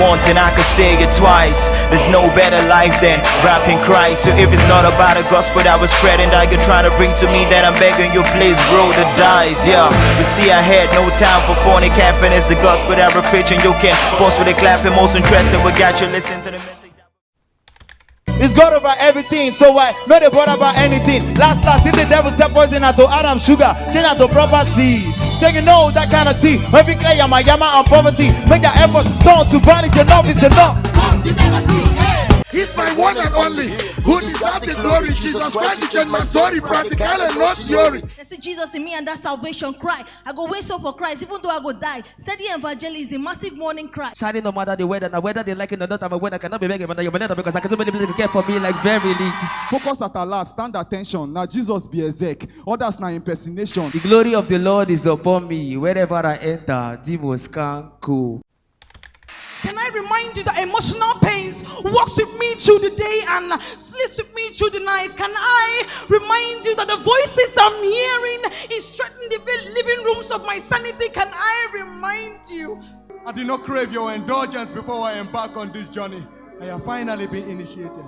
once and I could say it twice. There's no better life than rapping Christ. So if it's not about the gospel that was spreading that you're trying to bring to me, then I'm begging you, please roll the dice. Yeah, you see I had no time for phony camping. It's the gospel that we're preaching. You can post with the clapping. Most interesting, we got you listening to the message. It's God over everything, so why not a bother about anything? Last, if the devil said poison to Adam sugar, change that to property. So you know that kind of tea. Every clay, yama and poverty. Make that effort, turn to vanish, enough is enough. He's my one and only, who deserves the glory. Jesus Christ, you change my story, practical and not theory. They see Jesus in me and that salvation cry. I go wait so for Christ, even though I go die. Steady evangelism, massive morning cry. Shining no matter the weather, now whether they like it or not, I'm a weather. I cannot be begging, but you're because I can too many people care for me like verily. Focus at a lot, stand attention. Now Jesus be exec, others now impersonation. The glory of the Lord is upon me. Wherever I enter, demons can go. Can I remind you that emotional pains walks with me through the day and sleeps with me through the night? Can I remind you that the voices I'm hearing is threatening the living rooms of my sanity? Can I remind you? I did not crave your indulgence before I embark on this journey. I have finally been initiated.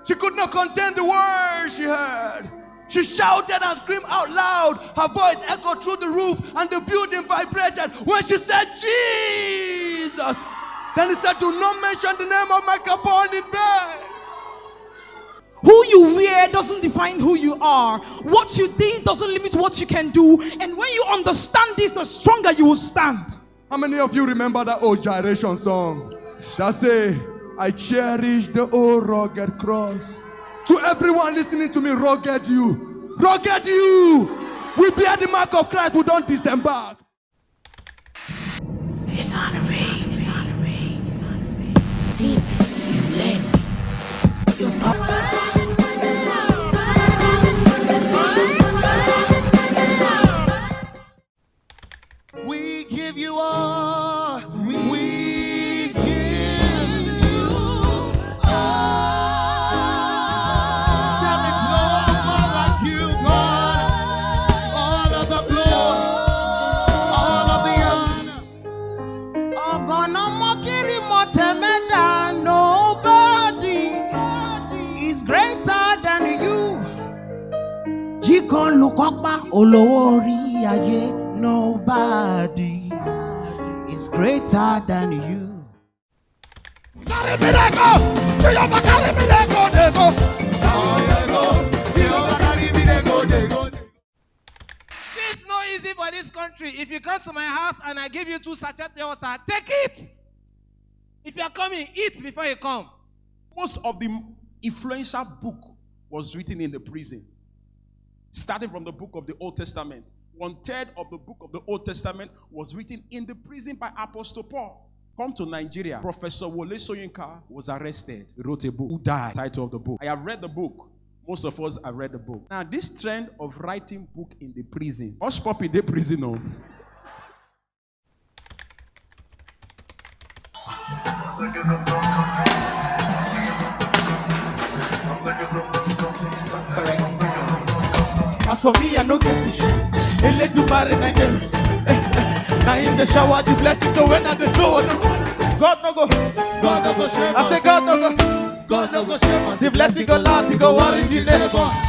She could not contain the words she heard. She shouted and screamed out loud. Her voice echoed through the roof and the building vibrated when she said, Jesus. Then he said, do not mention the name of my Capone in vain. Who you wear doesn't define who you are. What you did doesn't limit what you can do. And when you understand this, the stronger you will stand. How many of you remember that old gyration song that say, I cherish the old rugged cross? To everyone listening to me, rugged you. Rugged you. We bear the mark of Christ who don't disembark. It's on me. It's on me. It's on me. See, you let me. You we give you all. We give you Nobody is greater than you. It's not easy for this country. If you come to my house and I give you 2 sachets of water, take it. If you are coming, eat before you come. Most of the influential book was written in the prison. Starting from the book of the Old Testament. 1/3 of the book of the Old Testament was written in the prison by Apostle Paul. Come to Nigeria. Professor Wole Soyinka was arrested. He wrote a book. Who died? Title of the book. I have read the book. Most of us have read the book. Now, this trend of writing book in the prison. Hush pop in the prison. No. As for me, I no get issues. A little married again. Now in the shower, the blessing. So when I the soul, God no go. God no go shame. I say God no go. God no go shame. The blessing go loud, he go worry the neighbor.